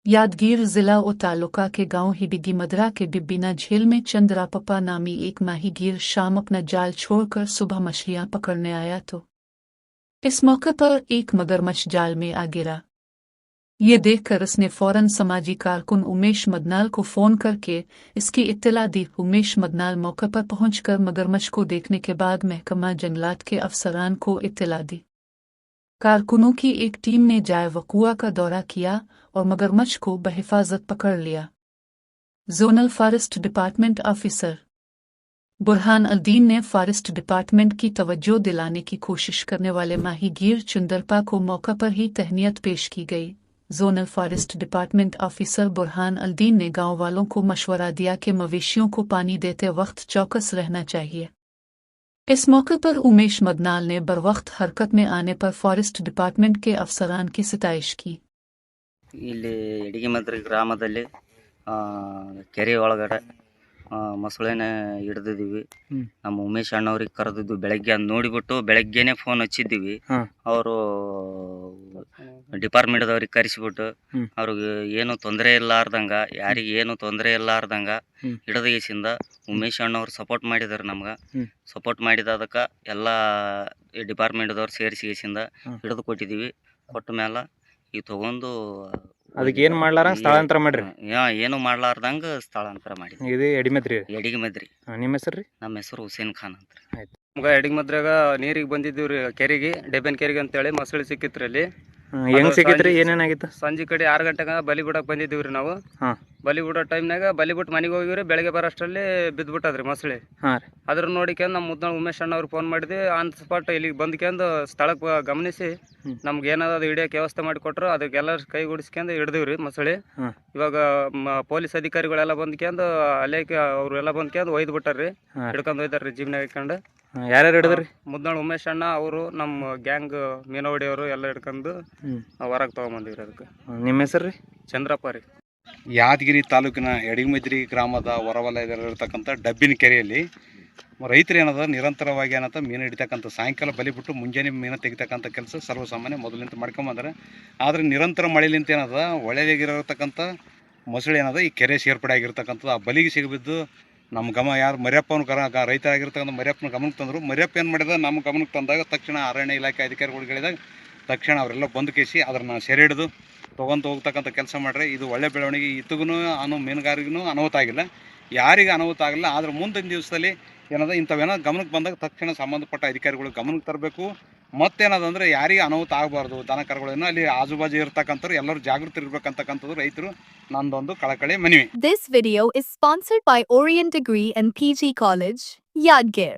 यादगीर जिला और तालुका के गांव हिबिगी मदरा के बिब्बिना झील में चंद्रापप्पा नामी एक माहीगीर शाम अपना जाल छोड़कर सुबह मछलियां पकड़ने आया तो इस मौके पर एक मगरमच्छ जाल में आ गिरा। ये देखकर उसने फौरन समाजी कारकुन उमेश मदनाल को फोन करके इसकी इत्तला दी। उमेश मदनाल मौके पर पहुंचकर मगरमच्छ को देखने के बाद महकमा जंगलात के अफसरान को इत्तला दी। कारकुनों की एक टीम ने जाए वकुआ का दौरा किया और मगरमच्छ को बहिफाजत पकड़ लिया। Zonal forest department officer Burhan Aldin ने फॉरेस्ट डिपार्टमेंट की तवज्जो दिलाने की कोशिश करने वाले माहीगीर चंद्रपा को मौका पर ही तहनीत पेश की गई। Zonal forest department officer Burhan Aldin ने गांव वालों को मशवरा दिया कि मवेशियों को पानी देते वक्त चौकस रहना चाहिए। इस मौके पर उमेश मदनाल ने बरवक्त हरकत में आने पर फॉरेस्ट डिपार्टमेंट के अफसरान की सिताइश की। ಇಲ್ಲಿ ಎಡಿಗೆಮದ್ರಿ ಗ್ರಾಮದಲ್ಲಿ ಕೆರೆ ಒಳಗಡೆ ಮೊಸಳೆನ ಹಿಡ್ದಿದ್ದೀವಿ. ನಮ್ಮ ಉಮೇಶ್ ಅಣ್ಣವ್ರಿಗೆ ಕರೆದಿದ್ವಿ ಬೆಳಗ್ಗೆ. ಅದು ನೋಡಿಬಿಟ್ಟು ಬೆಳಗ್ಗೆನೆ ಫೋನ್ ಹಚ್ಚಿದ್ದೀವಿ. ಅವರು ಡಿಪಾರ್ಟ್ಮೆಂಟ್ದವ್ರಿಗೆ ಕರೆಸಿಬಿಟ್ಟು ಅವ್ರಿಗೆ ಏನು ತೊಂದರೆ ಇಲ್ಲಾರ್ದಂಗ, ಯಾರಿಗೆ ಏನು ತೊಂದರೆ ಇಲ್ಲಾರ್ದಂಗ ಹಿಡಿದಗೇಸಿಂದ ಉಮೇಶ್ ಅಣ್ಣವ್ರು ಸಪೋರ್ಟ್ ಮಾಡಿದಾರೆ. ನಮ್ಗೆ ಸಪೋರ್ಟ್ ಮಾಡಿದದಕ್ಕೆ ಎಲ್ಲ ಡಿಪಾರ್ಟ್ಮೆಂಟ್ದವ್ರು ಸೇರಿಸಿಗೇಸಿಂದ ಹಿಡಿದು ಕೊಟ್ಟಿದ್ದೀವಿ. ಕೊಟ್ಟ ಮೇಲೆ ಈಗ ತಗೊಂಡು ಅದಕ್ಕೆ ಏನು ಮಾಡ್ಲಾರ ಸ್ಥಳಾಂತರ ಮಾಡ್ರಿ? ಏನು ಮಾಡ್ಲಾರ್ದಂಗ ಸ್ಥಳಾಂತರ ಮಾಡಿ. ಇದು ಎಡಿಮೆದ್ರಿ? ಎಡಿಗೆಮದ್ರಿ. ನಿಮ್ಮ ಹೆಸರು ರೀ? ನಮ್ಮ ಹೆಸರು ಹುಸೇನ್ ಖಾನ್ ಅಂತ. ಆಯ್ತು. ನಮ್ಗೆ ಎಡಿಗೆಮದ್ರಾಗ ನೀರಿಗೆ ಬಂದಿದ್ದೀವಿ ರೀ, ಕೆರೆಗೆ, ಡೆಬ್ಬನ್ ಕೆರೆಗೆ ಅಂತೇಳಿ ಮೊಸಳೆ ಸಿಕ್ಕಿತ್ರಿ. ಅಲ್ಲಿ ಹೆಂಗ್ ಸಿಕ್ಕಿತ್ರಿ? ಏನೇನಾಗಿತ್ತು? ಸಂಜೆ ಕಡೆ 6 ಗಂಟೆಗೆ ಬಲಿ ಬಿಡಕ್ಕೆ ಬಂದಿದ್ದೀವಿ ರೀ ನಾವು. ಬಲಿ ಬಿಡೋ ಟೈಮ್ನಾಗ ಬಲಿ ಬಿಟ್ಟು ಮನೆಗೆ ಹೋಗಿವ್ರಿ. ಬೆಳಗ್ಗೆ ಬರೋಷ್ಟರಲ್ಲಿ ಬಿದ್ದುಬಿಟ್ಟದ್ರಿ ಮೊಸಳೆ. ಅದ್ರ ನೋಡಿಕೊಂಡು ನಮ್ಮ ಮುದ್ದ ಉಮೇಶ್ ಅಣ್ಣ ಅವ್ರಿಗೆ ಫೋನ್ ಮಾಡಿದ್ವಿ. ಆನ್ ಸ್ಪಾಟ್ ಇಲ್ಲಿಗೆ ಬಂದ್ಕೊಂಡು ಸ್ಥಳಕ್ಕೆ ಗಮನಿಸಿ ನಮ್ಗೆ ಏನಾದ್ರು ಹಿಡಿಯೋಕೆ ವ್ಯವಸ್ಥೆ ಮಾಡಿಕೊಟ್ರು. ಅದಕ್ಕೆಲ್ಲ ಕೈಗೂಡಿಸ್ಕೊಂಡು ಹಿಡ್ದಿವ್ರಿ ಮೊಸಳೆ. ಇವಾಗ ಪೊಲೀಸ್ ಅಧಿಕಾರಿಗಳೆಲ್ಲ ಬಂದ್ಕೊಂಡು ಅಲ್ಲೇ ಅವ್ರೆಲ್ಲ ಬಂದ್ಕೊಂಡು ಒಯ್ದು ಬಿಟ್ಟಾರ್ರಿ, ಹಿಡ್ಕೊಂಡು ಒಯ್ದಾರ್ರಿ ಜೀವನ ಹಿಡ್ಕೊಂಡು. ಯಾರ್ಯಾರು ಹಿಡಿದ್ರಿ? ಮುದ್ನಾಳ್ ಉಮೇಶ್ ಅಣ್ಣ ಅವರು, ನಮ್ಮ ಗ್ಯಾಂಗ್ ಮೀನವಡಿ ಅವರು ಎಲ್ಲ ಹಿಡ್ಕೊಂಡು ಹೊರಗೆ ತಗೊಂಬಂದಿವ್ರಿ. ಅದಕ್ಕೆ ನಿಮ್ಮ ಹೆಸರು ರೀ? ಚಂದ್ರಪ್ಪ ರೀ. ಯಾದಗಿರಿ ತಾಲೂಕಿನ ಎಡಿಗೆಮದ್ರಿ ಗ್ರಾಮದ ಹೊರವಲಯದಲ್ಲಿರ್ತಕ್ಕಂಥ ಡಬ್ಬಿನ ಕೆರೆಯಲ್ಲಿ ರೈತರು ಏನದ ನಿರಂತರವಾಗಿ ಏನಂತ ಮೀನು ಹಿಡಿತಕ್ಕಂಥ, ಸಾಯಂಕಾಲ ಬಲಿ ಬಿಟ್ಟು ಮುಂಜಾನೆ ಮೀನು ತೆಗಿತಕ್ಕಂಥ ಕೆಲಸ ಸರ್ವಸಾಮಾನ್ಯ ಮೊದಲಿಂದ ಮಾಡ್ಕೊಂಬಂದ್ರೆ. ಆದರೆ ನಿರಂತರ ಮಳೆಲಿಂತ ಏನದ ಒಳ್ಳೆಯಾಗಿರತಕ್ಕಂಥ ಮೊಸಳೆ ಏನದ ಈ ಕೆರೆ ಸೇರ್ಪಡೆ ಆಗಿರ್ತಕ್ಕಂಥದ್ದು. ಆ ಬಲಿಗೆ ಸಿಗಬಿದ್ದು ನಮ್ಮ ಯಾರು ಮರ್ಯಪ್ಪನ ರೈತರಾಗಿರ್ತಕ್ಕಂಥ ಮರ್ಯಪ್ಪನ ಗಮನಕ್ಕೆ ತಂದರು. ಮರ್ಯಪ್ಪ ಏನು ಮಾಡಿದ ನಮ್ಮ ಗಮನಕ್ಕೆ ತಂದಾಗ ತಕ್ಷಣ ಅರಣ್ಯ ಇಲಾಖೆ ಅಧಿಕಾರಿಗಳಿದಾಗ ತಕ್ಷಣ ಅವರೆಲ್ಲ ಬಂದು ಕೇಸಿ ಅದನ್ನು ಸೆರೆ ಹಿಡಿದು ತೊಗೊಂಡು ಹೋಗ್ತಕ್ಕಂಥ ಕೆಲಸ ಮಾಡ್ರೆ. ಇದು ಒಳ್ಳೆ ಬೆಳವಣಿಗೆ. ಇತ್ತಿಗೂ ಮೀನುಗಾರಿಗೂ ಅನಾಹುತ ಆಗಿಲ್ಲ, ಯಾರಿಗೆ ಅನಾಹುತ ಆಗಿಲ್ಲ. ಆದರೆ ಮುಂದಿನ ದಿವಸದಲ್ಲಿ ಏನದ ಇಂಥವೇನೋ ಗಮನಕ್ಕೆ ಬಂದಾಗ ತಕ್ಷಣ ಸಂಬಂಧಪಟ್ಟ ಅಧಿಕಾರಿಗಳು ಗಮನಕ್ಕೆ ತರಬೇಕು. ಮತ್ತೇನದಂದರೆ ಯಾರಿಗೆ ಅನಾಹುತ ಆಗಬಾರ್ದು. ದನ ಕರುಗಳೇನೋ ಅಲ್ಲಿ ಆಜುಬಾಜು ಇರ್ತಕ್ಕಂಥವ್ರು ಎಲ್ಲರೂ ಜಾಗೃತಿ ಇರಬೇಕಂತಕ್ಕಂಥದ್ದು ರೈತರು ನಂದೊಂದು ಕಳಕಳಿ ಮನವಿ. This video is sponsored by Orient Degree and PG College, Yadgir.